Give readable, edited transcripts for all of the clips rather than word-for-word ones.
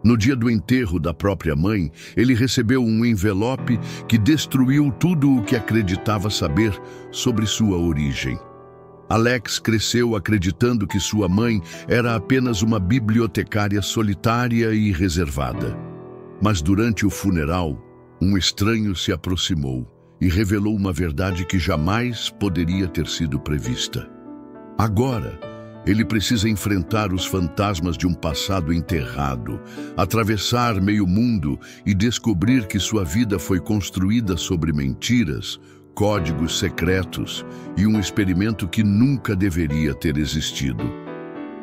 No dia do enterro da própria mãe, ele recebeu um envelope que destruiu tudo o que acreditava saber sobre sua origem. Alex cresceu acreditando que sua mãe era apenas uma bibliotecária solitária e reservada. Mas durante o funeral, um estranho se aproximou e revelou uma verdade que jamais poderia ter sido prevista. Agora, ele precisa enfrentar os fantasmas de um passado enterrado, atravessar meio mundo e descobrir que sua vida foi construída sobre mentiras, códigos secretos e um experimento que nunca deveria ter existido.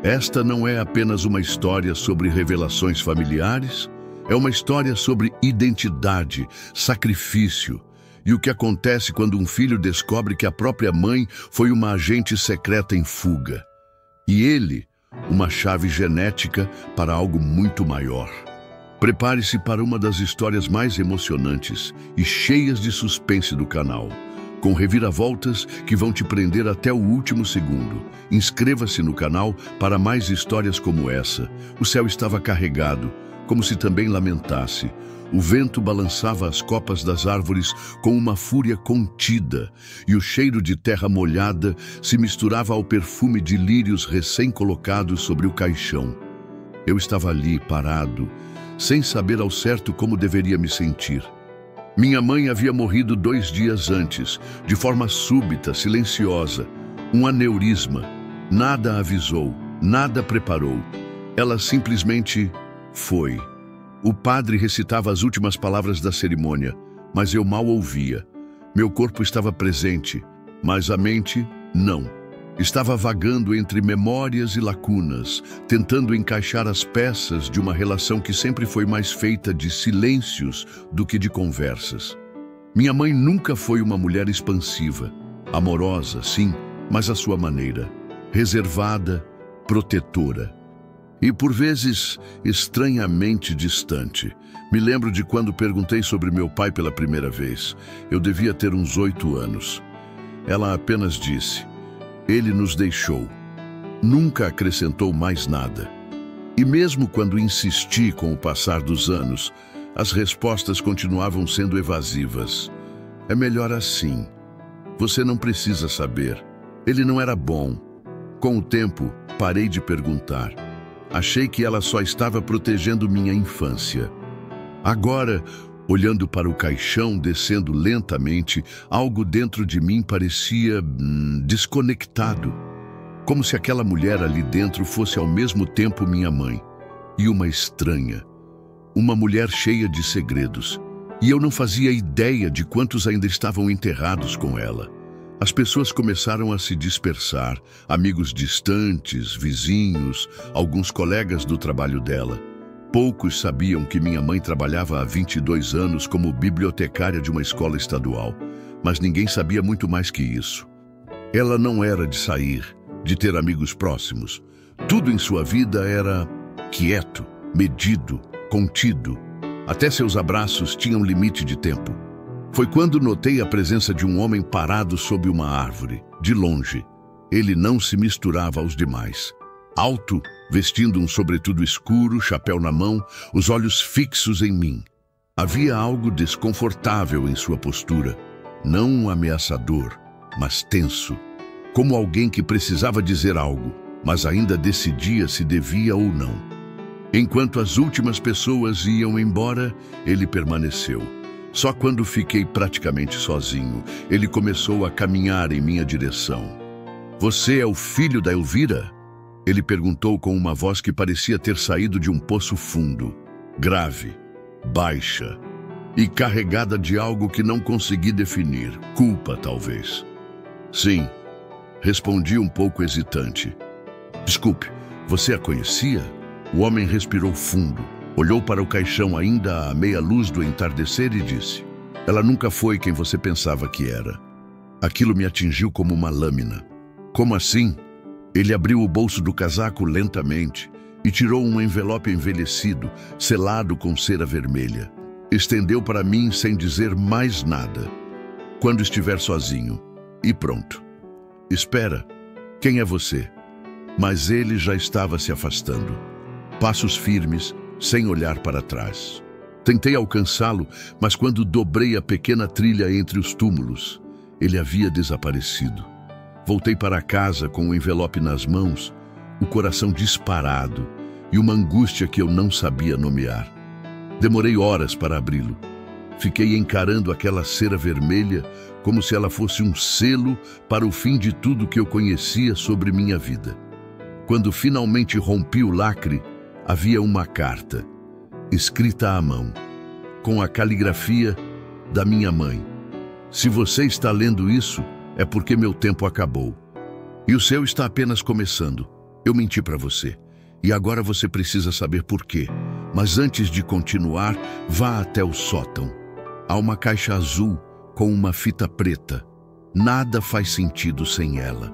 Esta não é apenas uma história sobre revelações familiares, é uma história sobre identidade, sacrifício e o que acontece quando um filho descobre que a própria mãe foi uma agente secreta em fuga. E ele, uma chave genética para algo muito maior. Prepare-se para uma das histórias mais emocionantes e cheias de suspense do canal, com reviravoltas que vão te prender até o último segundo. Inscreva-se no canal para mais histórias como essa. O céu estava carregado, como se também lamentasse. O vento balançava as copas das árvores com uma fúria contida, e o cheiro de terra molhada se misturava ao perfume de lírios recém-colocados sobre o caixão. Eu estava ali, parado, sem saber ao certo como deveria me sentir. Minha mãe havia morrido 2 dias antes, de forma súbita, silenciosa. Um aneurisma. Nada avisou, nada preparou. Ela simplesmente foi. O padre recitava as últimas palavras da cerimônia, mas eu mal ouvia. Meu corpo estava presente, mas a mente, não. Estava vagando entre memórias e lacunas, tentando encaixar as peças de uma relação que sempre foi mais feita de silêncios do que de conversas. Minha mãe nunca foi uma mulher expansiva, amorosa, sim, mas à sua maneira, reservada, protetora. E, por vezes, estranhamente distante. Me lembro de quando perguntei sobre meu pai pela primeira vez. Eu devia ter uns 8 anos. Ela apenas disse: ele nos deixou. Nunca acrescentou mais nada. E mesmo quando insisti com o passar dos anos, as respostas continuavam sendo evasivas. É melhor assim. Você não precisa saber. Ele não era bom. Com o tempo, parei de perguntar. Achei que ela só estava protegendo minha infância. Agora, olhando para o caixão descendo lentamente, algo dentro de mim parecia desconectado. Como se aquela mulher ali dentro fosse ao mesmo tempo minha mãe e uma estranha. Uma mulher cheia de segredos. E eu não fazia ideia de quantos ainda estavam enterrados com ela. As pessoas começaram a se dispersar, amigos distantes, vizinhos, alguns colegas do trabalho dela. Poucos sabiam que minha mãe trabalhava há 22 anos como bibliotecária de uma escola estadual, mas ninguém sabia muito mais que isso. Ela não era de sair, de ter amigos próximos. Tudo em sua vida era quieto, medido, contido. Até seus abraços tinham limite de tempo. Foi quando notei a presença de um homem parado sob uma árvore, de longe. Ele não se misturava aos demais. Alto, vestindo um sobretudo escuro, chapéu na mão, os olhos fixos em mim. Havia algo desconfortável em sua postura, não ameaçador, mas tenso, como alguém que precisava dizer algo, mas ainda decidia se devia ou não. Enquanto as últimas pessoas iam embora, ele permaneceu. Só quando fiquei praticamente sozinho, ele começou a caminhar em minha direção. Você é o filho da Elvira? Ele perguntou com uma voz que parecia ter saído de um poço fundo, grave, baixa e carregada de algo que não consegui definir, culpa talvez. Sim, respondi um pouco hesitante. Desculpe, você a conhecia? O homem respirou fundo. Olhou para o caixão ainda à meia luz do entardecer e disse: ela nunca foi quem você pensava que era. Aquilo me atingiu como uma lâmina. Como assim? Ele abriu o bolso do casaco lentamente e tirou um envelope envelhecido, selado com cera vermelha. Estendeu para mim sem dizer mais nada. Quando estiver sozinho. E pronto. Espera, quem é você? Mas ele já estava se afastando. Passos firmes, sem olhar para trás. Tentei alcançá-lo, mas quando dobrei a pequena trilha entre os túmulos, ele havia desaparecido. Voltei para casa com o envelope nas mãos, o coração disparado e uma angústia que eu não sabia nomear. Demorei horas para abri-lo. Fiquei encarando aquela cera vermelha como se ela fosse um selo para o fim de tudo que eu conhecia sobre minha vida. Quando finalmente rompi o lacre, havia uma carta, escrita à mão, com a caligrafia da minha mãe. Se você está lendo isso, é porque meu tempo acabou. E o seu está apenas começando. Eu menti para você. E agora você precisa saber por quê. Mas antes de continuar, vá até o sótão. Há uma caixa azul com uma fita preta. Nada faz sentido sem ela.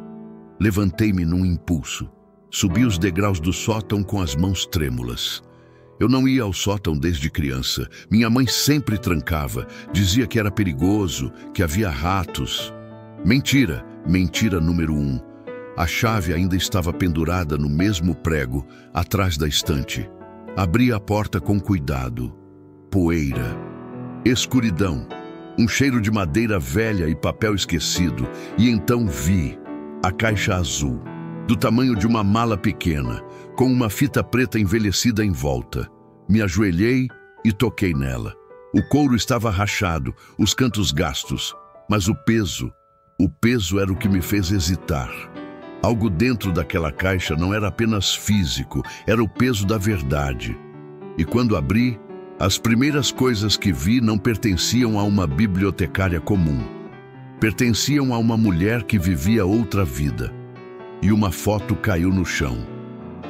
Levantei-me num impulso. Subi os degraus do sótão com as mãos trêmulas. Eu não ia ao sótão desde criança. Minha mãe sempre trancava. Dizia que era perigoso, que havia ratos. Mentira, mentira número 1. A chave ainda estava pendurada no mesmo prego, atrás da estante. Abri a porta com cuidado. Poeira. Escuridão. Um cheiro de madeira velha e papel esquecido. E então vi a caixa azul, do tamanho de uma mala pequena, com uma fita preta envelhecida em volta. Me ajoelhei e toquei nela. O couro estava rachado, os cantos gastos, mas o peso era o que me fez hesitar. Algo dentro daquela caixa não era apenas físico, era o peso da verdade. E quando abri, as primeiras coisas que vi não pertenciam a uma bibliotecária comum. Pertenciam a uma mulher que vivia outra vida. E uma foto caiu no chão.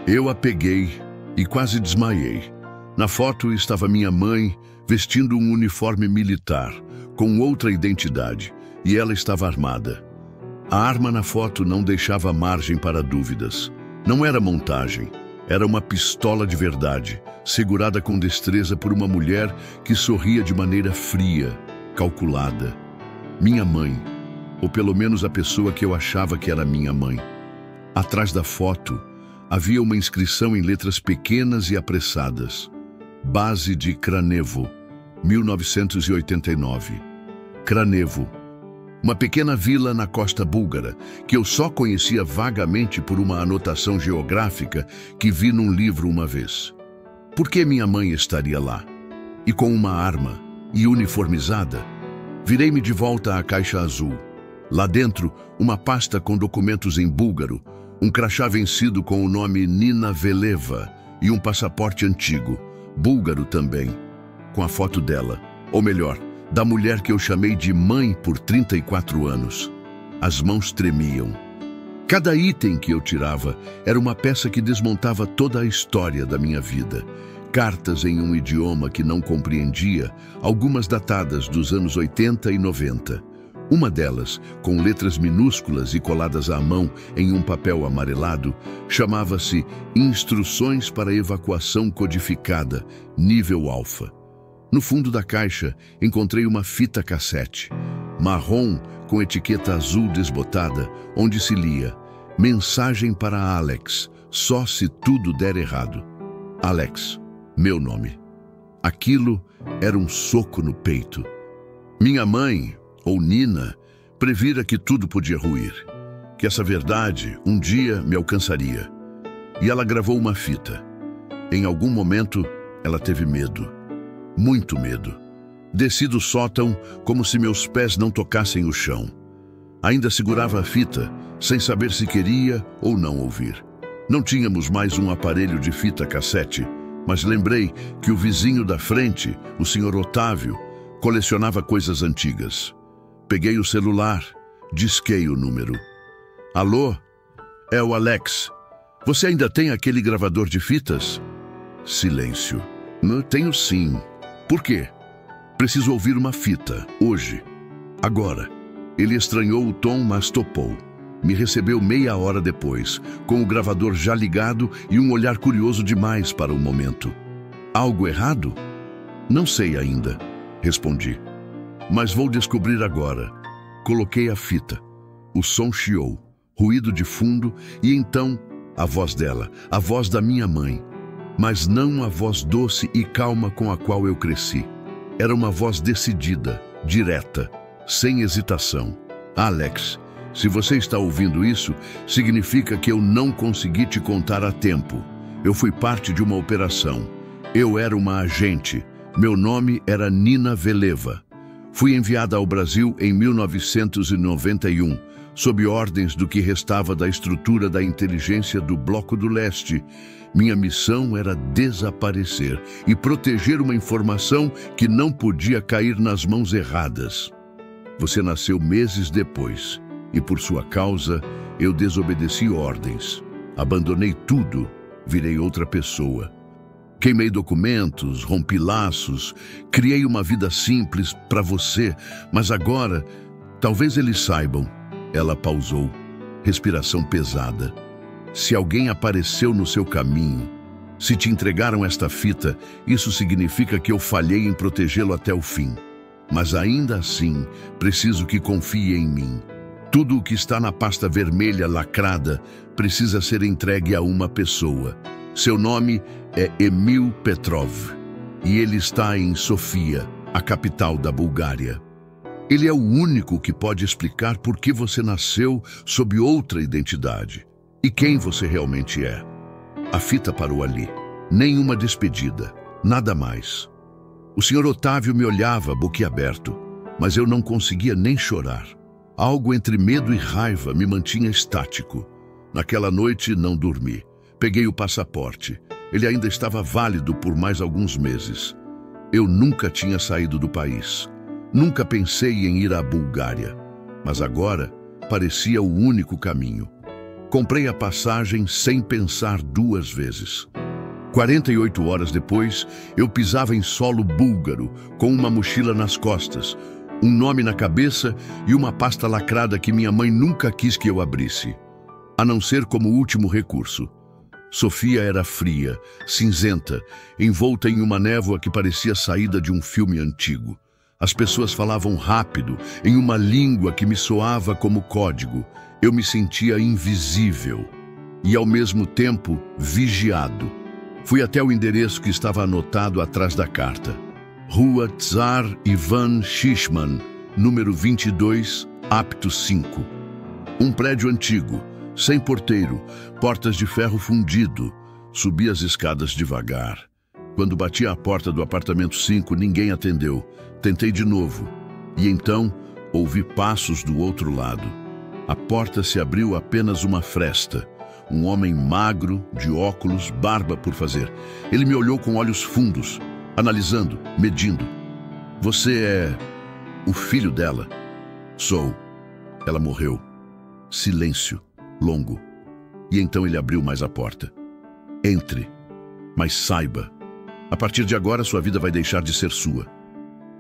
Eu a peguei e quase desmaiei. Na foto estava minha mãe vestindo um uniforme militar, com outra identidade, e ela estava armada. A arma na foto não deixava margem para dúvidas. Não era montagem, era uma pistola de verdade, segurada com destreza por uma mulher que sorria de maneira fria, calculada. Minha mãe, ou pelo menos a pessoa que eu achava que era minha mãe. Atrás da foto, havia uma inscrição em letras pequenas e apressadas. Base de Kranevo, 1989. Kranevo, uma pequena vila na costa búlgara, que eu só conhecia vagamente por uma anotação geográfica que vi num livro uma vez. Por que minha mãe estaria lá? E com uma arma, e uniformizada? Virei-me de volta à caixa azul. Lá dentro, uma pasta com documentos em búlgaro, um crachá vencido com o nome Nina Veleva e um passaporte antigo, búlgaro também, com a foto dela, ou melhor, da mulher que eu chamei de mãe por 34 anos. As mãos tremiam. Cada item que eu tirava era uma peça que desmontava toda a história da minha vida. Cartas em um idioma que não compreendia, algumas datadas dos anos 80 e 90. Uma delas, com letras minúsculas e coladas à mão em um papel amarelado, chamava-se Instruções para Evacuação Codificada, Nível Alfa. No fundo da caixa, encontrei uma fita cassete, marrom com etiqueta azul desbotada, onde se lia: Mensagem para Alex, só se tudo der errado. Alex, meu nome. Aquilo era um soco no peito. Minha mãe, ou Nina, previra que tudo podia ruir, que essa verdade um dia me alcançaria. E ela gravou uma fita. Em algum momento, ela teve medo. Muito medo. Desci do sótão como se meus pés não tocassem o chão. Ainda segurava a fita, sem saber se queria ou não ouvir. Não tínhamos mais um aparelho de fita cassete, mas lembrei que o vizinho da frente, o Sr. Otávio, colecionava coisas antigas. Peguei o celular, disquei o número. Alô? É o Alex. Você ainda tem aquele gravador de fitas? Silêncio. Tenho sim. Por quê? Preciso ouvir uma fita, hoje. Agora. Ele estranhou o tom, mas topou. Me recebeu meia hora depois, com o gravador já ligado e um olhar curioso demais para o momento. Algo errado? Não sei ainda, respondi. Mas vou descobrir agora. Coloquei a fita. O som chiou, ruído de fundo, e então a voz dela, a voz da minha mãe. mas não a voz doce e calma com a qual eu cresci. Era uma voz decidida, direta, sem hesitação. Alex, se você está ouvindo isso, significa que eu não consegui te contar a tempo. Eu fui parte de uma operação. Eu era uma agente. Meu nome era Nina Veleva. Fui enviada ao Brasil em 1991, sob ordens do que restava da estrutura da inteligência do Bloco do Leste. Minha missão era desaparecer e proteger uma informação que não podia cair nas mãos erradas. Você nasceu meses depois, e por sua causa eu desobedeci ordens. Abandonei tudo, virei outra pessoa. Queimei documentos, rompi laços, criei uma vida simples para você, mas agora, talvez eles saibam. Ela pausou, respiração pesada. Se alguém apareceu no seu caminho, se te entregaram esta fita, isso significa que eu falhei em protegê-lo até o fim. Mas ainda assim, preciso que confie em mim. Tudo o que está na pasta vermelha lacrada precisa ser entregue a uma pessoa. Seu nome é Emil Petrov, e ele está em Sofia, a capital da Bulgária. Ele é o único que pode explicar por que você nasceu sob outra identidade e quem você realmente é. A fita parou ali. Nenhuma despedida, nada mais. O Sr. Otávio me olhava boquiaberto, mas eu não conseguia nem chorar. Algo entre medo e raiva me mantinha estático. Naquela noite não dormi. Peguei o passaporte. Ele ainda estava válido por mais alguns meses. Eu nunca tinha saído do país. Nunca pensei em ir à Bulgária. Mas agora parecia o único caminho. Comprei a passagem sem pensar duas vezes. 48 horas depois, eu pisava em solo búlgaro, com uma mochila nas costas, um nome na cabeça e uma pasta lacrada que minha mãe nunca quis que eu abrisse, a não ser como último recurso. Sofia era fria, cinzenta, envolta em uma névoa que parecia saída de um filme antigo. As pessoas falavam rápido, em uma língua que me soava como código. Eu me sentia invisível e, ao mesmo tempo, vigiado. Fui até o endereço que estava anotado atrás da carta. Rua Tsar Ivan Shishman, número 22, apto 5. Um prédio antigo, sem porteiro, portas de ferro fundido. Subi as escadas devagar. Quando bati à porta do apartamento 5, ninguém atendeu. Tentei de novo. E então, ouvi passos do outro lado. A porta se abriu apenas uma fresta. Um homem magro, de óculos, barba por fazer. Ele me olhou com olhos fundos, analisando, medindo. Você é o filho dela? Sou. Ela morreu. Silêncio. Longo. E então ele abriu mais a porta. Entre, mas saiba, a partir de agora sua vida vai deixar de ser sua.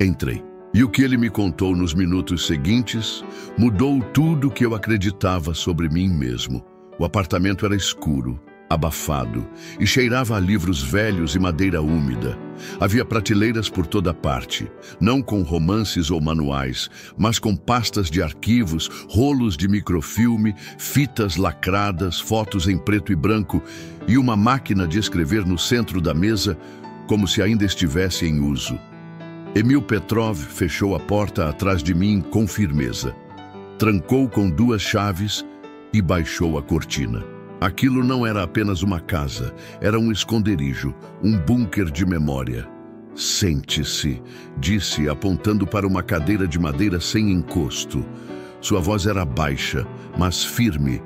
Entrei. E o que ele me contou nos minutos seguintes mudou tudo o que eu acreditava sobre mim mesmo. O apartamento era escuro, abafado, e cheirava a livros velhos e madeira úmida. Havia prateleiras por toda parte, não com romances ou manuais, mas com pastas de arquivos, rolos de microfilme, fitas lacradas, fotos em preto e branco e uma máquina de escrever no centro da mesa, como se ainda estivesse em uso. Emil Petrov fechou a porta atrás de mim com firmeza. Trancou com 2 chaves e baixou a cortina. Aquilo não era apenas uma casa, era um esconderijo, um bunker de memória. Sente-se, disse, apontando para uma cadeira de madeira sem encosto. Sua voz era baixa, mas firme.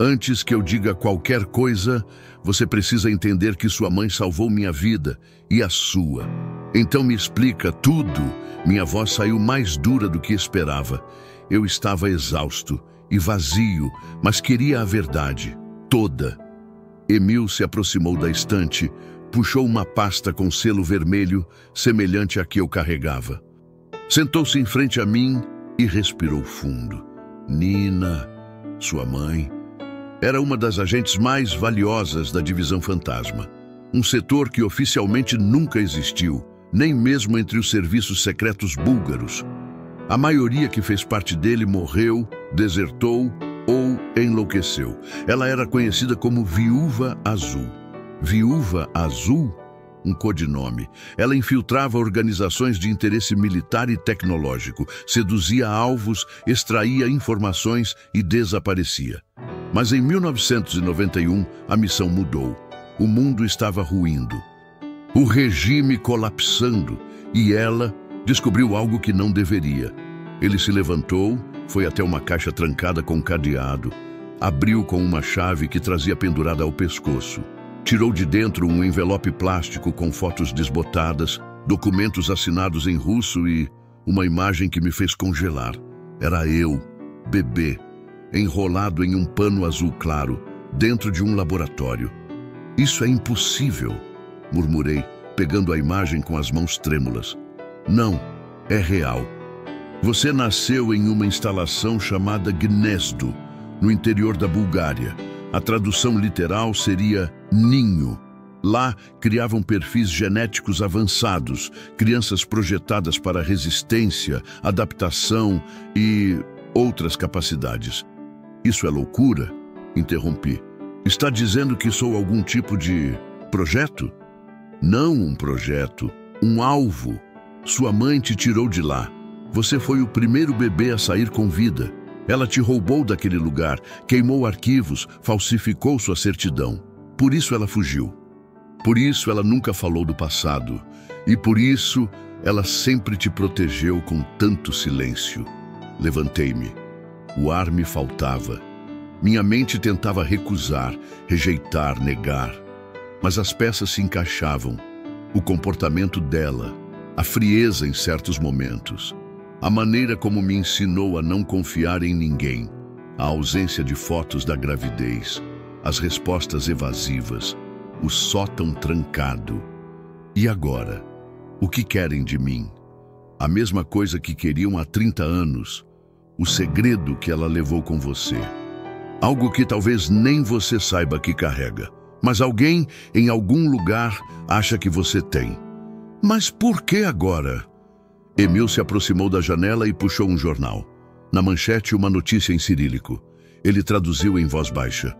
Antes que eu diga qualquer coisa, você precisa entender que sua mãe salvou minha vida e a sua. Então me explica tudo. Minha voz saiu mais dura do que esperava. Eu estava exausto e vazio, mas queria a verdade. Toda. Emil se aproximou da estante, puxou uma pasta com selo vermelho, semelhante à que eu carregava. Sentou-se em frente a mim e respirou fundo. Nina, sua mãe, era uma das agentes mais valiosas da Divisão Fantasma. Um setor que oficialmente nunca existiu, nem mesmo entre os serviços secretos búlgaros. A maioria que fez parte dele morreu, desertou ou enlouqueceu. Ela era conhecida como Viúva Azul. Viúva Azul? Um codinome. Ela infiltrava organizações de interesse militar e tecnológico, seduzia alvos, extraía informações e desaparecia. Mas em 1991, a missão mudou. O mundo estava ruindo. O regime colapsando, e ela descobriu algo que não deveria. Ele se levantou, foi até uma caixa trancada com cadeado, abriu com uma chave que trazia pendurada ao pescoço. Tirou de dentro um envelope plástico com fotos desbotadas, documentos assinados em russo e uma imagem que me fez congelar. Era eu, bebê, enrolado em um pano azul claro, dentro de um laboratório. Isso é impossível, murmurei, pegando a imagem com as mãos trêmulas. Não, é real. Você nasceu em uma instalação chamada Gnezdo, no interior da Bulgária. A tradução literal seria ninho. Lá criavam perfis genéticos avançados, crianças projetadas para resistência, adaptação e outras capacidades. Isso é loucura? Interrompi. Está dizendo que sou algum tipo de projeto? Não um projeto, um alvo. Sua mãe te tirou de lá. Você foi o primeiro bebê a sair com vida. Ela te roubou daquele lugar, queimou arquivos, falsificou sua certidão. Por isso ela fugiu. Por isso ela nunca falou do passado. E por isso ela sempre te protegeu com tanto silêncio. Levantei-me. O ar me faltava. Minha mente tentava recusar, rejeitar, negar. Mas as peças se encaixavam. O comportamento dela, a frieza em certos momentos. A maneira como me ensinou a não confiar em ninguém, a ausência de fotos da gravidez, as respostas evasivas, o sótão trancado. E agora? O que querem de mim? A mesma coisa que queriam há 30 anos. O segredo que ela levou com você. Algo que talvez nem você saiba que carrega, mas alguém em algum lugar acha que você tem. Mas por que agora? Emil se aproximou da janela e puxou um jornal. Na manchete, uma notícia em cirílico. Ele traduziu em voz baixa.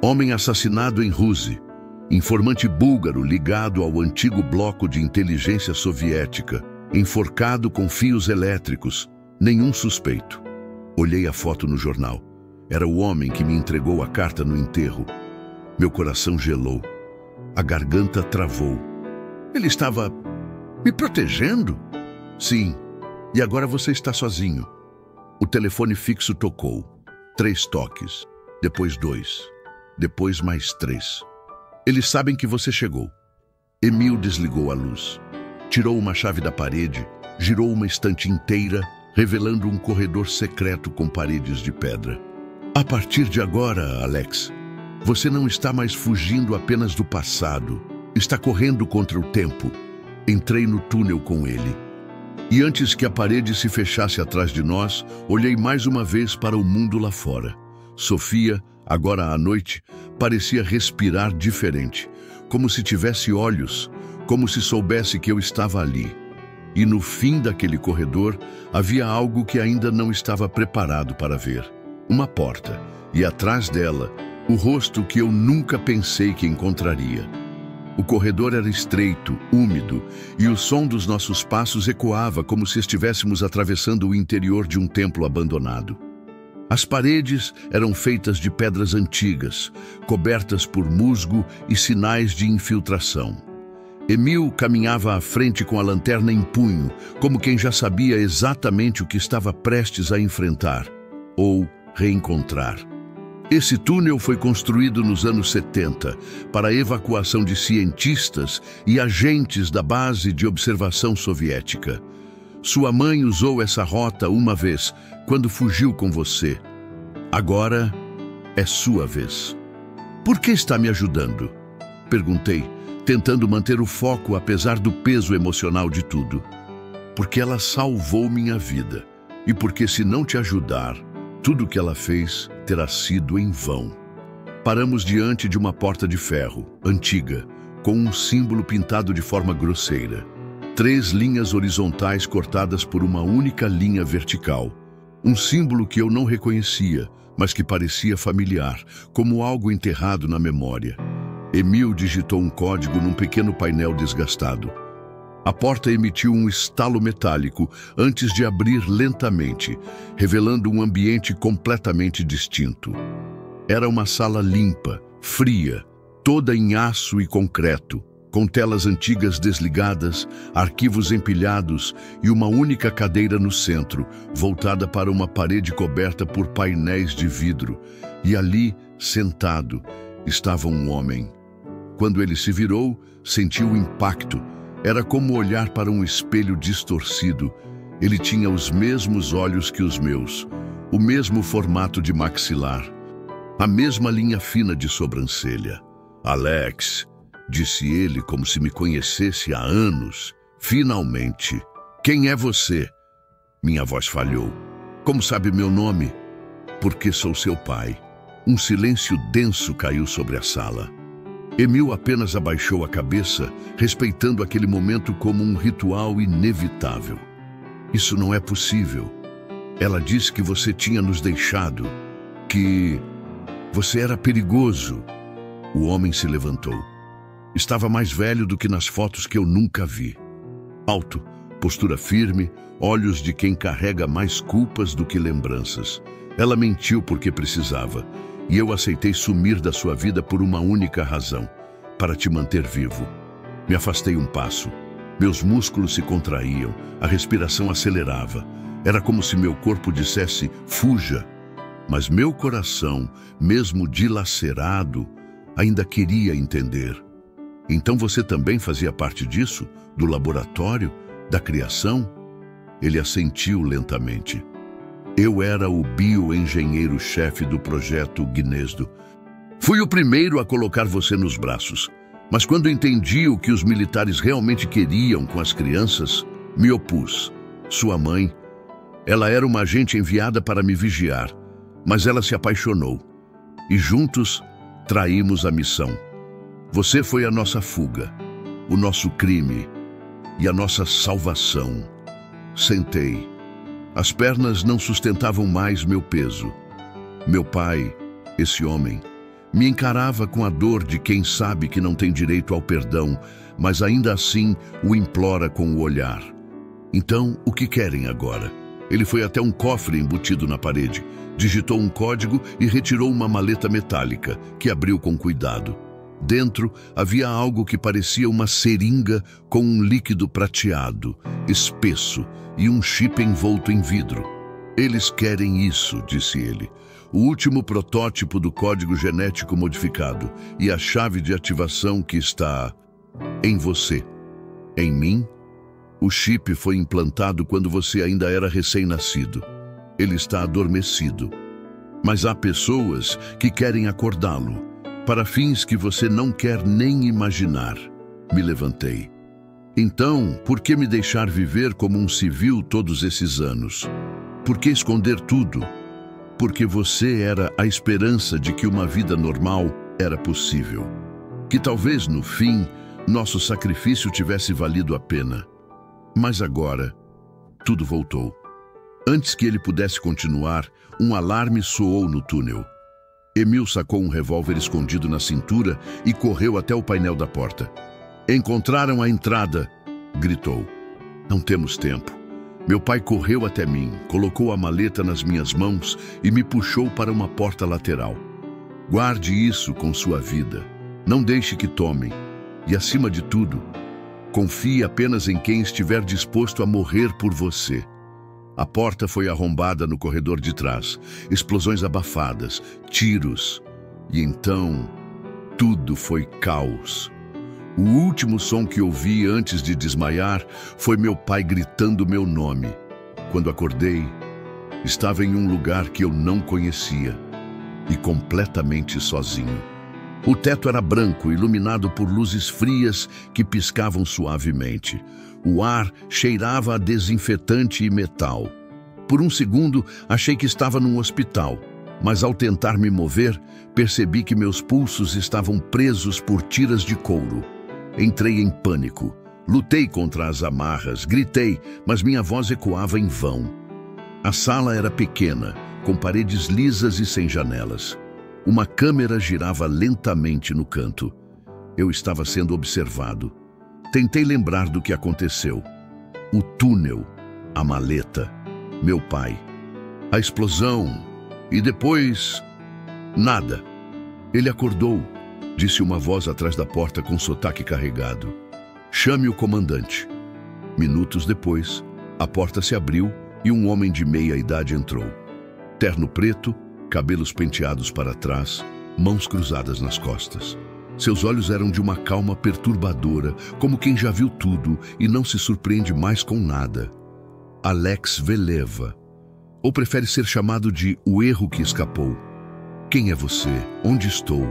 Homem assassinado em Ruse. Informante búlgaro ligado ao antigo bloco de inteligência soviética. Enforcado com fios elétricos. Nenhum suspeito. Olhei a foto no jornal. Era o homem que me entregou a carta no enterro. Meu coração gelou. A garganta travou. Ele estava me protegendo? Sim, e agora você está sozinho. O telefone fixo tocou. 3 toques, depois 2, depois mais 3. Eles sabem que você chegou. Emil desligou a luz. Tirou uma chave da parede, girou uma estante inteira, revelando um corredor secreto com paredes de pedra. A partir de agora, Alex, você não está mais fugindo apenas do passado. Está correndo contra o tempo. Entrei no túnel com ele. E antes que a parede se fechasse atrás de nós, olhei mais uma vez para o mundo lá fora. Sofia, agora à noite, parecia respirar diferente, como se tivesse olhos, como se soubesse que eu estava ali. E no fim daquele corredor, havia algo que ainda não estava preparado para ver. Uma porta, e atrás dela, o rosto que eu nunca pensei que encontraria. O corredor era estreito, úmido, e o som dos nossos passos ecoava como se estivéssemos atravessando o interior de um templo abandonado. As paredes eram feitas de pedras antigas, cobertas por musgo e sinais de infiltração. Emil caminhava à frente com a lanterna em punho, como quem já sabia exatamente o que estava prestes a enfrentar, ou reencontrar. Esse túnel foi construído nos anos 70 para a evacuação de cientistas e agentes da base de observação soviética. Sua mãe usou essa rota uma vez, quando fugiu com você. Agora é sua vez. Por que está me ajudando? Perguntei, tentando manter o foco apesar do peso emocional de tudo. Porque ela salvou minha vida. E porque se não te ajudar, tudo o que ela fez terá sido em vão. Paramos diante de uma porta de ferro, antiga, com um símbolo pintado de forma grosseira. 3 linhas horizontais cortadas por uma única linha vertical. Um símbolo que eu não reconhecia, mas que parecia familiar, como algo enterrado na memória. Emil digitou um código num pequeno painel desgastado. A porta emitiu um estalo metálico antes de abrir lentamente, revelando um ambiente completamente distinto. Era uma sala limpa, fria, toda em aço e concreto, com telas antigas desligadas, arquivos empilhados e uma única cadeira no centro, voltada para uma parede coberta por painéis de vidro. E ali, sentado, estava um homem. Quando ele se virou, sentiu o impacto. Era como olhar para um espelho distorcido. Ele tinha os mesmos olhos que os meus, o mesmo formato de maxilar, a mesma linha fina de sobrancelha. Alex, disse ele como se me conhecesse há anos. Finalmente. Quem é você? Minha voz falhou. Como sabe meu nome? Porque sou seu pai. Um silêncio denso caiu sobre a sala. Emil apenas abaixou a cabeça, respeitando aquele momento como um ritual inevitável. Isso não é possível. Ela disse que você tinha nos deixado, que você era perigoso. O homem se levantou. Estava mais velho do que nas fotos que eu nunca vi. Alto, postura firme, olhos de quem carrega mais culpas do que lembranças. Ela mentiu porque precisava. E eu aceitei sumir da sua vida por uma única razão, para te manter vivo. Me afastei um passo. Meus músculos se contraíam, a respiração acelerava. Era como se meu corpo dissesse, fuja. Mas meu coração, mesmo dilacerado, ainda queria entender. Então você também fazia parte disso? Do laboratório? Da criação? Ele assentiu lentamente. Eu era o bioengenheiro-chefe do projeto Gnezdo. Fui o primeiro a colocar você nos braços. Mas quando entendi o que os militares realmente queriam com as crianças, me opus. Sua mãe, ela era uma agente enviada para me vigiar, mas ela se apaixonou. E juntos, traímos a missão. Você foi a nossa fuga, o nosso crime e a nossa salvação. Sentei. As pernas não sustentavam mais meu peso. Meu pai, esse homem, me encarava com a dor de quem sabe que não tem direito ao perdão, mas ainda assim o implora com o olhar. Então, o que querem agora? Ele foi até um cofre embutido na parede, digitou um código e retirou uma maleta metálica, que abriu com cuidado. Dentro havia algo que parecia uma seringa com um líquido prateado, espesso, e um chip envolto em vidro. Eles querem isso, disse ele. O último protótipo do código genético modificado e a chave de ativação que está em você. Em mim? O chip foi implantado quando você ainda era recém-nascido. Ele está adormecido. Mas há pessoas que querem acordá-lo, para fins que você não quer nem imaginar. Me levantei. Então, por que me deixar viver como um civil todos esses anos? Por que esconder tudo? Porque você era a esperança de que uma vida normal era possível. Que talvez, no fim, nosso sacrifício tivesse valido a pena. Mas agora, tudo voltou. Antes que ele pudesse continuar, um alarme soou no túnel. Emil sacou um revólver escondido na cintura e correu até o painel da porta. Encontraram a entrada, gritou. Não temos tempo. Meu pai correu até mim, colocou a maleta nas minhas mãos e me puxou para uma porta lateral. Guarde isso com sua vida. Não deixe que tomem. E, acima de tudo, confie apenas em quem estiver disposto a morrer por você. A porta foi arrombada no corredor de trás. Explosões abafadas, tiros. E então, tudo foi caos. O último som que ouvi antes de desmaiar foi meu pai gritando meu nome. Quando acordei, estava em um lugar que eu não conhecia e completamente sozinho. O teto era branco, iluminado por luzes frias que piscavam suavemente. O ar cheirava a desinfetante e metal. Por um segundo, achei que estava num hospital, mas ao tentar me mover, percebi que meus pulsos estavam presos por tiras de couro. Entrei em pânico. Lutei contra as amarras, gritei, mas minha voz ecoava em vão. A sala era pequena, com paredes lisas e sem janelas. Uma câmera girava lentamente no canto. Eu estava sendo observado. Tentei lembrar do que aconteceu. O túnel, a maleta, meu pai, a explosão e depois... nada. Ele acordou, disse uma voz atrás da porta com sotaque carregado. Chame o comandante. Minutos depois, a porta se abriu e um homem de meia idade entrou. Terno preto, cabelos penteados para trás, mãos cruzadas nas costas. Seus olhos eram de uma calma perturbadora, como quem já viu tudo e não se surpreende mais com nada. Alex Veleva. Ou prefere ser chamado de o erro que escapou. Quem é você? Onde estou?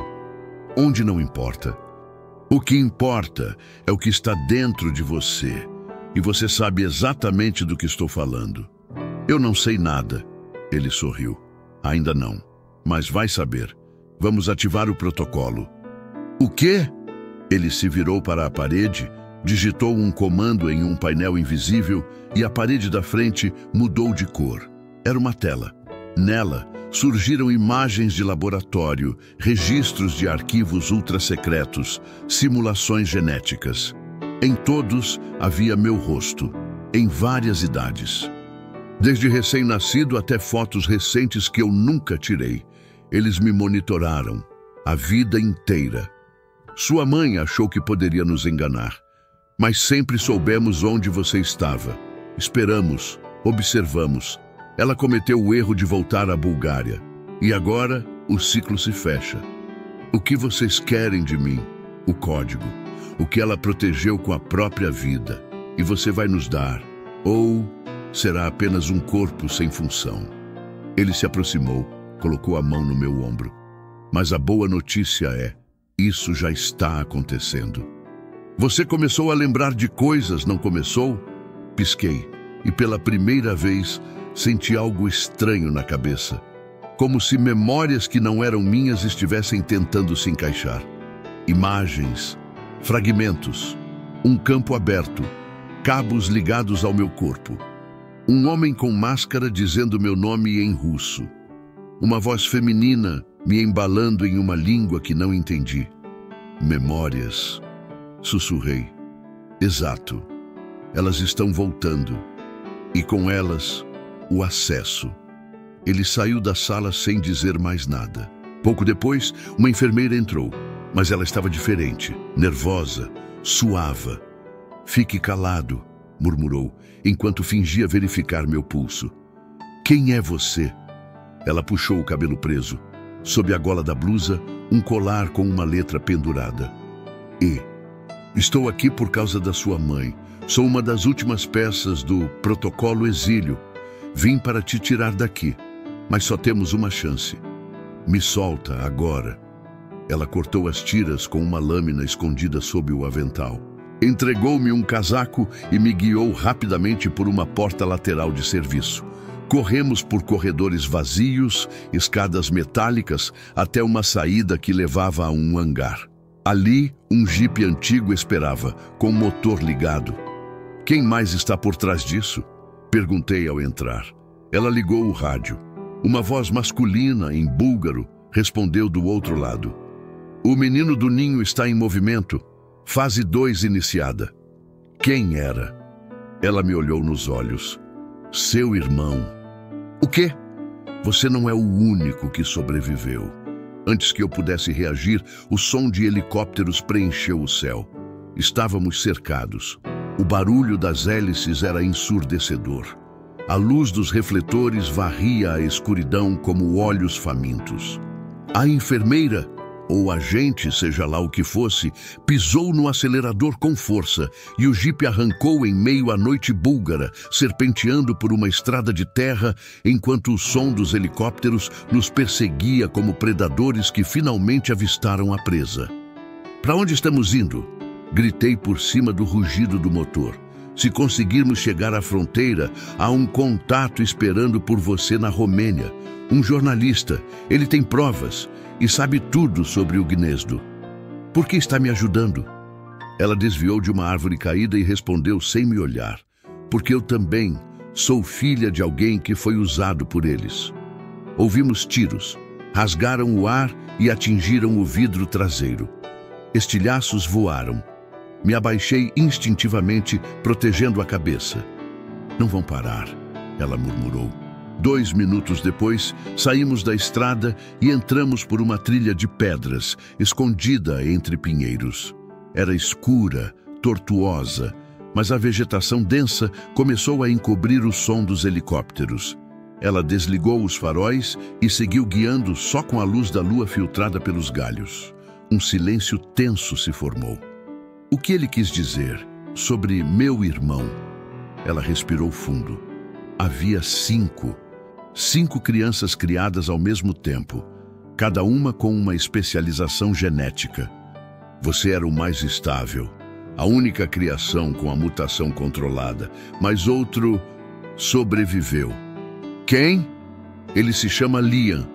Onde não importa. O que importa é o que está dentro de você. E você sabe exatamente do que estou falando. Eu não sei nada. Ele sorriu. Ainda não. Mas vai saber. Vamos ativar o protocolo. O quê? Ele se virou para a parede, digitou um comando em um painel invisível e a parede da frente mudou de cor. Era uma tela. Nela, surgiram imagens de laboratório, registros de arquivos ultrasecretos, simulações genéticas. Em todos havia meu rosto, em várias idades. Desde recém-nascido até fotos recentes que eu nunca tirei. Eles me monitoraram, a vida inteira. Sua mãe achou que poderia nos enganar, mas sempre soubemos onde você estava. Esperamos, observamos. Ela cometeu o erro de voltar à Bulgária. E agora, o ciclo se fecha. O que vocês querem de mim? O código. O que ela protegeu com a própria vida. E você vai nos dar. Ou será apenas um corpo sem função. Ele se aproximou, colocou a mão no meu ombro. Mas a boa notícia é, isso já está acontecendo. Você começou a lembrar de coisas, não começou? Pisquei, e pela primeira vez senti algo estranho na cabeça. Como se memórias que não eram minhas estivessem tentando se encaixar. Imagens, fragmentos, um campo aberto, cabos ligados ao meu corpo. Um homem com máscara dizendo meu nome em russo. Uma voz feminina me embalando em uma língua que não entendi. Memórias. Sussurrei. Exato. Elas estão voltando. E com elas, o acesso. Ele saiu da sala sem dizer mais nada. Pouco depois, uma enfermeira entrou, mas ela estava diferente, nervosa, suava. Fique calado, murmurou, enquanto fingia verificar meu pulso. Quem é você? Ela puxou o cabelo preso. Sob a gola da blusa, um colar com uma letra pendurada. E. Estou aqui por causa da sua mãe. Sou uma das últimas peças do protocolo exílio. Vim para te tirar daqui, mas só temos uma chance. Me solta agora. Ela cortou as tiras com uma lâmina escondida sob o avental. Entregou-me um casaco e me guiou rapidamente por uma porta lateral de serviço. Corremos por corredores vazios, escadas metálicas, até uma saída que levava a um hangar. Ali, um jipe antigo esperava, com motor ligado. Quem mais está por trás disso? Perguntei ao entrar. Ela ligou o rádio. Uma voz masculina, em búlgaro, respondeu do outro lado. O menino do ninho está em movimento. Fase 2 iniciada. Quem era? Ela me olhou nos olhos. Seu irmão. O quê? Você não é o único que sobreviveu. Antes que eu pudesse reagir, o som de helicópteros preencheu o céu. Estávamos cercados. O barulho das hélices era ensurdecedor. A luz dos refletores varria a escuridão como olhos famintos. A enfermeira, ou agente, seja lá o que fosse, pisou no acelerador com força e o jipe arrancou em meio à noite búlgara, serpenteando por uma estrada de terra, enquanto o som dos helicópteros nos perseguia como predadores que finalmente avistaram a presa. Para onde estamos indo? Gritei por cima do rugido do motor. Se conseguirmos chegar à fronteira, há um contato esperando por você na Romênia. Um jornalista. Ele tem provas e sabe tudo sobre o Gnezdo. Por que está me ajudando? Ela desviou de uma árvore caída e respondeu sem me olhar. Porque eu também sou filha de alguém que foi usado por eles. Ouvimos tiros. Rasgaram o ar e atingiram o vidro traseiro. Estilhaços voaram. Me abaixei instintivamente, protegendo a cabeça. Não vão parar, ela murmurou. 2 minutos depois, saímos da estrada e entramos por uma trilha de pedras, escondida entre pinheiros. Era escura, tortuosa, mas a vegetação densa começou a encobrir o som dos helicópteros. Ela desligou os faróis e seguiu guiando só com a luz da lua filtrada pelos galhos. Um silêncio tenso se formou. O que ele quis dizer sobre meu irmão? Ela respirou fundo. Havia 5 crianças criadas ao mesmo tempo, cada uma com uma especialização genética. Você era o mais estável, a única criação com a mutação controlada, mas outro sobreviveu. Quem? Ele se chama Liam.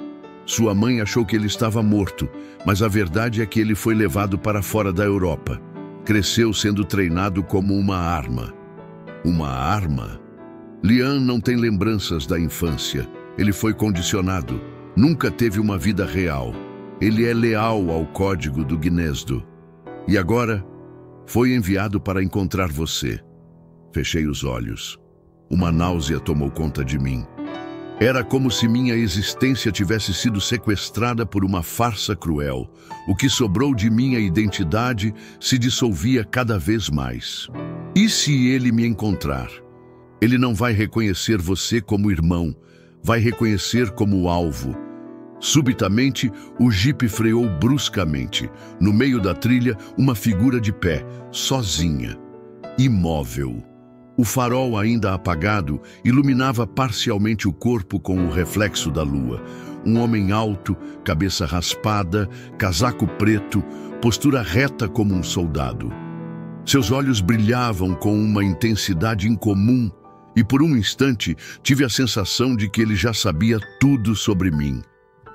Sua mãe achou que ele estava morto, mas a verdade é que ele foi levado para fora da Europa. Cresceu sendo treinado como uma arma. Uma arma? Liam não tem lembranças da infância. Ele foi condicionado. Nunca teve uma vida real. Ele é leal ao código do Gnésdo. E agora, foi enviado para encontrar você. Fechei os olhos. Uma náusea tomou conta de mim. Era como se minha existência tivesse sido sequestrada por uma farsa cruel. O que sobrou de minha identidade se dissolvia cada vez mais. E se ele me encontrar? Ele não vai reconhecer você como irmão, vai reconhecer como alvo. Subitamente, o jipe freou bruscamente. No meio da trilha, uma figura de pé, sozinha, imóvel. O farol, ainda apagado, iluminava parcialmente o corpo com o reflexo da lua. Um homem alto, cabeça raspada, casaco preto, postura reta como um soldado. Seus olhos brilhavam com uma intensidade incomum e por um instante tive a sensação de que ele já sabia tudo sobre mim.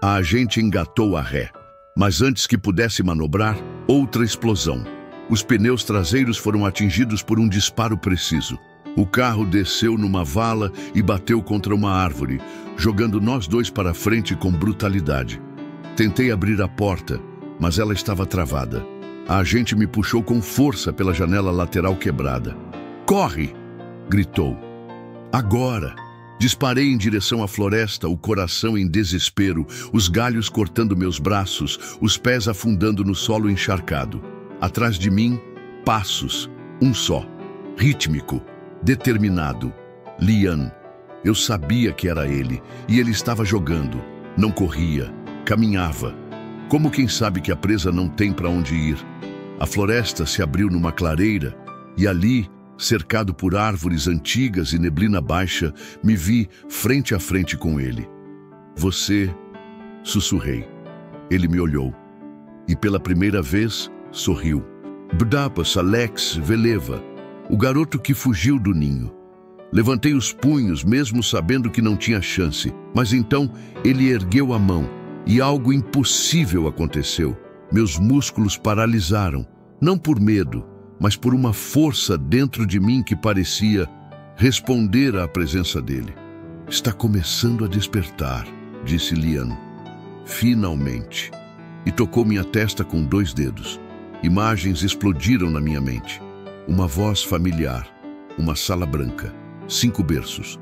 A agente engatou a ré, mas antes que pudesse manobrar, outra explosão. Os pneus traseiros foram atingidos por um disparo preciso. O carro desceu numa vala e bateu contra uma árvore, jogando nós dois para frente com brutalidade. Tentei abrir a porta, mas ela estava travada. A agente me puxou com força pela janela lateral quebrada. "Corre!" gritou. Agora! Disparei em direção à floresta, o coração em desespero, os galhos cortando meus braços, os pés afundando no solo encharcado. Atrás de mim, passos, um só, rítmico, determinado. Liam. Eu sabia que era ele, e ele estava jogando. Não corria, caminhava. Como quem sabe que a presa não tem para onde ir. A floresta se abriu numa clareira, e ali, cercado por árvores antigas e neblina baixa, me vi frente a frente com ele. "Você?" sussurrei. Ele me olhou, e pela primeira vez, sorriu. "Bdapas Alex Veleva, o garoto que fugiu do ninho." Levantei os punhos, mesmo sabendo que não tinha chance, mas então ele ergueu a mão, e algo impossível aconteceu. Meus músculos paralisaram, não por medo, mas por uma força dentro de mim que parecia responder à presença dele. "Está começando a despertar", disse Liam. "Finalmente." E tocou minha testa com 2 dedos. Imagens explodiram na minha mente. Uma voz familiar, uma sala branca, 5 berços.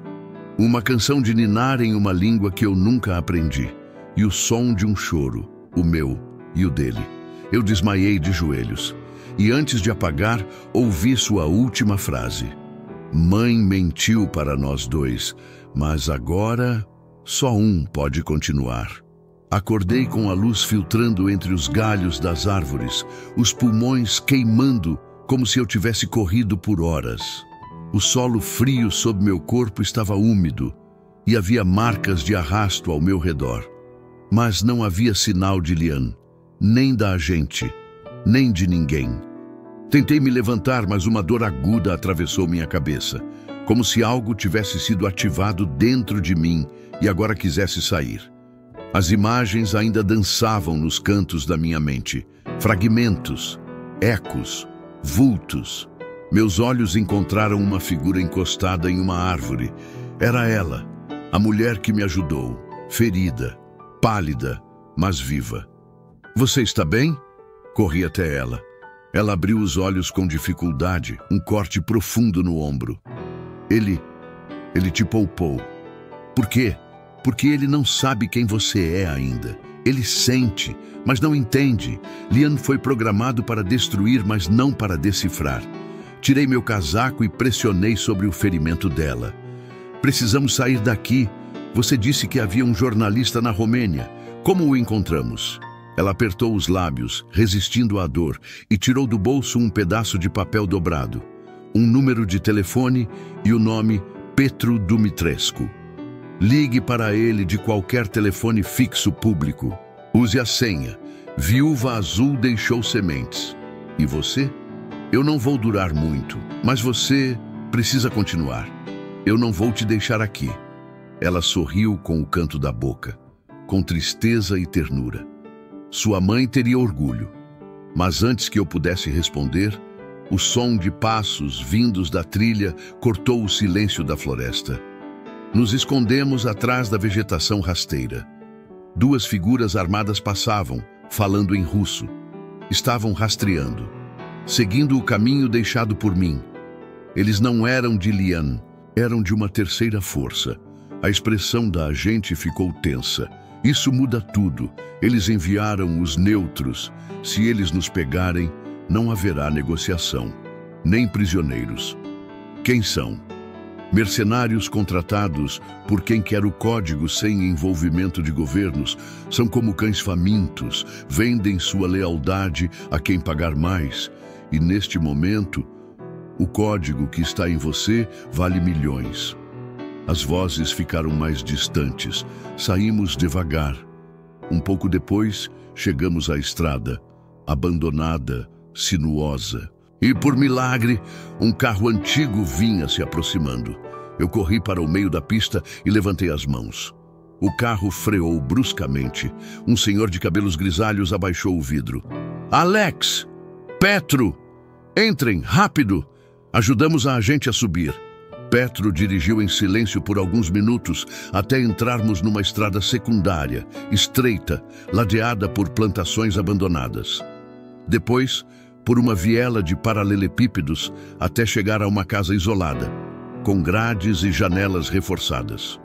Uma canção de ninar em uma língua que eu nunca aprendi. E o som de um choro, o meu e o dele. Eu desmaiei de joelhos. E antes de apagar, ouvi sua última frase. "Mãe mentiu para nós 2, mas agora só um pode continuar." Acordei com a luz filtrando entre os galhos das árvores, os pulmões queimando como se eu tivesse corrido por horas. O solo frio sob meu corpo estava úmido e havia marcas de arrasto ao meu redor. Mas não havia sinal de Liam, nem da agente, nem de ninguém. Tentei me levantar, mas uma dor aguda atravessou minha cabeça, como se algo tivesse sido ativado dentro de mim e agora quisesse sair. As imagens ainda dançavam nos cantos da minha mente, fragmentos, ecos, vultos. Meus olhos encontraram uma figura encostada em uma árvore. Era ela, a mulher que me ajudou, ferida, pálida, mas viva. "Você está bem?" Corri até ela. Ela abriu os olhos com dificuldade, um corte profundo no ombro. Ele te poupou. Por quê? Porque ele não sabe quem você é ainda. Ele sente, mas não entende. Lian foi programado para destruir, mas não para decifrar. Tirei meu casaco e pressionei sobre o ferimento dela. Precisamos sair daqui. Você disse que havia um jornalista na Romênia. Como o encontramos? Ela apertou os lábios, resistindo à dor, e tirou do bolso um pedaço de papel dobrado, um número de telefone e o nome Petru Dumitrescu. Ligue para ele de qualquer telefone fixo público. Use a senha. Viúva Azul deixou sementes. E você? Eu não vou durar muito, mas você precisa continuar. Eu não vou te deixar aqui. Ela sorriu com o canto da boca, com tristeza e ternura. Sua mãe teria orgulho. Mas antes que eu pudesse responder, o som de passos vindos da trilha cortou o silêncio da floresta. Nos escondemos atrás da vegetação rasteira. Duas figuras armadas passavam, falando em russo. Estavam rastreando, seguindo o caminho deixado por mim. Eles não eram de Lian, eram de uma terceira força. A expressão da agente ficou tensa. Isso muda tudo. Eles enviaram os neutros. Se eles nos pegarem, não haverá negociação, nem prisioneiros. Quem são? Mercenários contratados por quem quer o código sem envolvimento de governos. São como cães famintos, vendem sua lealdade a quem pagar mais. E neste momento, o código que está em você vale milhões. As vozes ficaram mais distantes. Saímos devagar. Um pouco depois, chegamos à estrada, abandonada, sinuosa. E, por milagre, um carro antigo vinha se aproximando. Eu corri para o meio da pista e levantei as mãos. O carro freou bruscamente. Um senhor de cabelos grisalhos abaixou o vidro. Alex! Petru! Entrem, rápido! Ajudamos a agente a subir. Petru dirigiu em silêncio por alguns minutos até entrarmos numa estrada secundária, estreita, ladeada por plantações abandonadas. Depois, por uma viela de paralelepípedos até chegar a uma casa isolada, com grades e janelas reforçadas.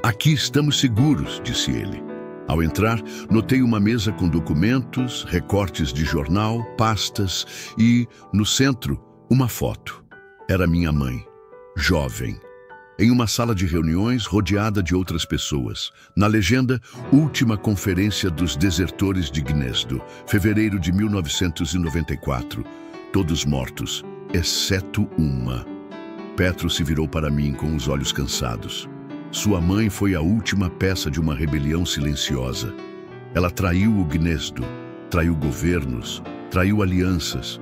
Aqui estamos seguros, disse ele. Ao entrar, notei uma mesa com documentos, recortes de jornal, pastas e, no centro, uma foto. Era minha mãe, jovem, em uma sala de reuniões rodeada de outras pessoas. Na legenda, Última Conferência dos Desertores de Gnezdo, fevereiro de 1994. Todos mortos, exceto uma. Petru se virou para mim com os olhos cansados. Sua mãe foi a última peça de uma rebelião silenciosa. Ela traiu o Gnezdo, traiu governos, traiu alianças,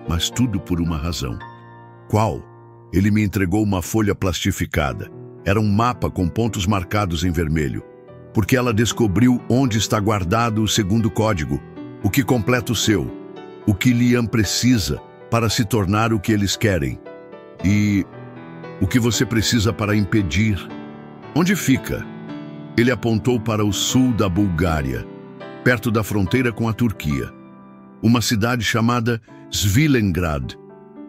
mas tudo por uma razão. Qual? Ele me entregou uma folha plastificada. Era um mapa com pontos marcados em vermelho. Porque ela descobriu onde está guardado o segundo código, o que completa o seu, o que Lian precisa para se tornar o que eles querem. E o que você precisa para impedir. Onde fica? Ele apontou para o sul da Bulgária, perto da fronteira com a Turquia. Uma cidade chamada Svilengrad.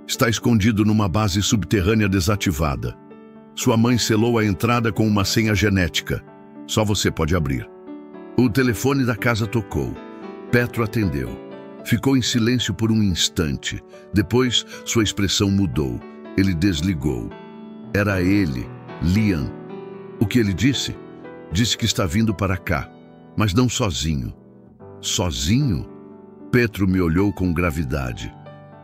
Está escondido numa base subterrânea desativada. Sua mãe selou a entrada com uma senha genética. Só você pode abrir. O telefone da casa tocou. Petru atendeu. Ficou em silêncio por um instante. Depois, sua expressão mudou. Ele desligou. Era ele, Lian. O que ele disse? Disse que está vindo para cá, mas não sozinho. Sozinho? Petru me olhou com gravidade.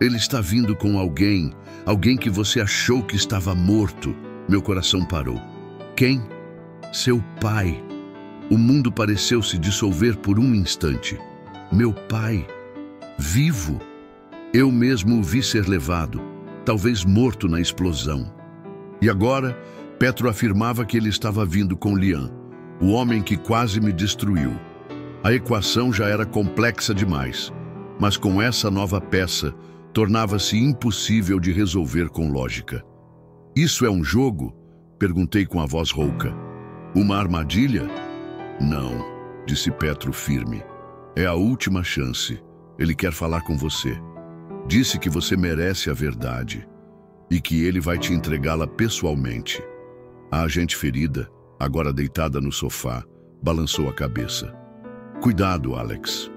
Ele está vindo com alguém que você achou que estava morto. Meu coração parou. Quem? Seu pai. O mundo pareceu se dissolver por um instante. Meu pai, vivo. Eu mesmo o vi ser levado, talvez morto na explosão. E agora, Petru afirmava que ele estava vindo com Lian, o homem que quase me destruiu. A equação já era complexa demais, mas com essa nova peça, tornava-se impossível de resolver com lógica. Isso é um jogo? Perguntei com a voz rouca. Uma armadilha? Não, disse Petru firme. É a última chance. Ele quer falar com você. Disse que você merece a verdade e que ele vai te entregá-la pessoalmente. A agente ferida, agora deitada no sofá, balançou a cabeça. Cuidado, Alex.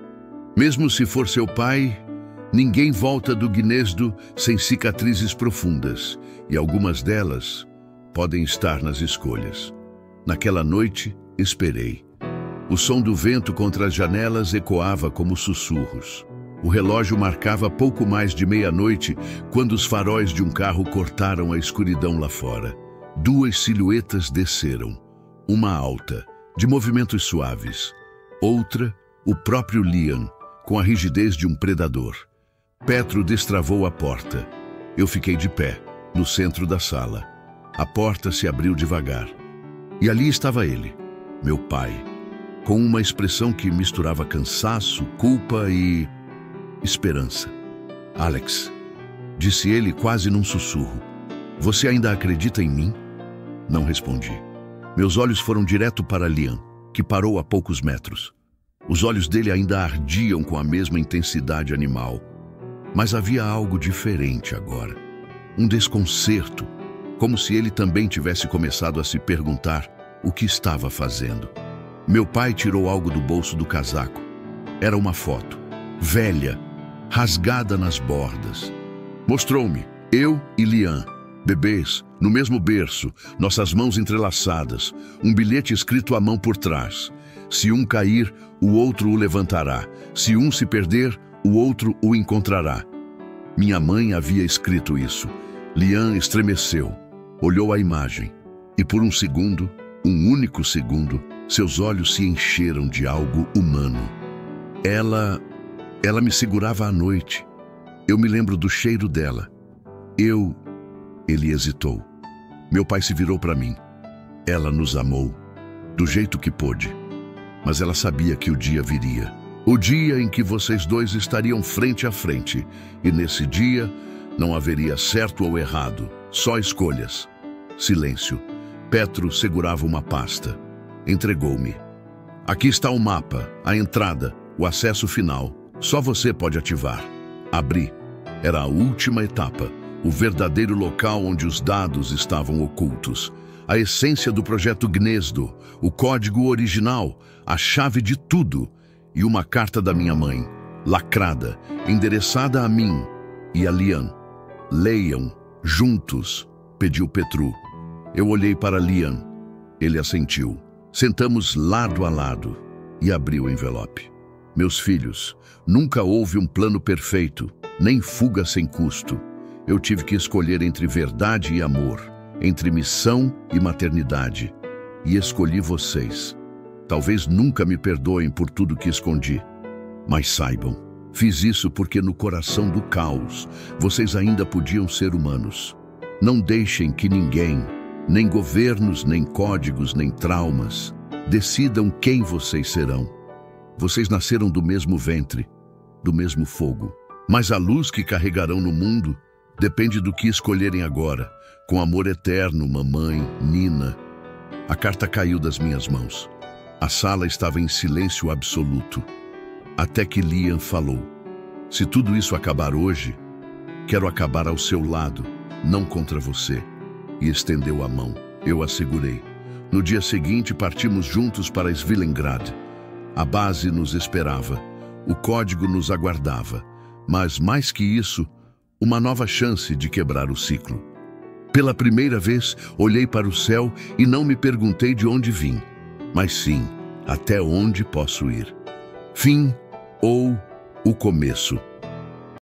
Mesmo se for seu pai, ninguém volta do Gnezdo sem cicatrizes profundas, e algumas delas podem estar nas escolhas. Naquela noite, esperei. O som do vento contra as janelas ecoava como sussurros. O relógio marcava pouco mais de meia-noite quando os faróis de um carro cortaram a escuridão lá fora. Duas silhuetas desceram. Uma alta, de movimentos suaves. Outra, o próprio Liam, com a rigidez de um predador. Petro destravou a porta. Eu fiquei de pé, no centro da sala. A porta se abriu devagar. E ali estava ele, meu pai, com uma expressão que misturava cansaço, culpa e esperança. Alex, disse ele quase num sussurro, você ainda acredita em mim? Não respondi. Meus olhos foram direto para Liam, que parou a poucos metros. Os olhos dele ainda ardiam com a mesma intensidade animal. Mas havia algo diferente agora. Um desconcerto, como se ele também tivesse começado a se perguntar o que estava fazendo. Meu pai tirou algo do bolso do casaco. Era uma foto, velha, rasgada nas bordas. Mostrou-me, eu e Liam, bebês, no mesmo berço, nossas mãos entrelaçadas, um bilhete escrito à mão por trás. Se um cair, o outro o levantará. Se um se perder, o outro o encontrará. Minha mãe havia escrito isso. Liam estremeceu, olhou a imagem, e por um segundo, um único segundo, seus olhos se encheram de algo humano. Ela me segurava à noite. Eu me lembro do cheiro dela. Ele hesitou. Meu pai se virou para mim. Ela nos amou, do jeito que pôde. Mas ela sabia que o dia viria. O dia em que vocês dois estariam frente a frente. E nesse dia, não haveria certo ou errado, só escolhas. Silêncio. Petro segurava uma pasta. Entregou-me. Aqui está o mapa, a entrada, o acesso final. Só você pode ativar. Abri. Era a última etapa, o verdadeiro local onde os dados estavam ocultos. A essência do projeto Gnezdo, o código original, a chave de tudo. E uma carta da minha mãe, lacrada, endereçada a mim e a Liam. Leiam, juntos, pediu Petru. Eu olhei para Liam. Ele assentiu. Sentamos lado a lado e abri o envelope. Meus filhos, nunca houve um plano perfeito, nem fuga sem custo. Eu tive que escolher entre verdade e amor, entre missão e maternidade. E escolhi vocês. Talvez nunca me perdoem por tudo que escondi. Mas saibam, fiz isso porque no coração do caos, vocês ainda podiam ser humanos. Não deixem que ninguém, nem governos, nem códigos, nem traumas, decidam quem vocês serão. Vocês nasceram do mesmo ventre, do mesmo fogo. Mas a luz que carregarão no mundo depende do que escolherem agora. Com amor eterno, mamãe, Nina. A carta caiu das minhas mãos. A sala estava em silêncio absoluto. Até que Liam falou. Se tudo isso acabar hoje, quero acabar ao seu lado, não contra você. E estendeu a mão. Eu a segurei. No dia seguinte, partimos juntos para Svilengrad. A base nos esperava. O código nos aguardava. Mas, mais que isso, uma nova chance de quebrar o ciclo. Pela primeira vez, olhei para o céu e não me perguntei de onde vim, mas sim, até onde posso ir. Fim ou o começo.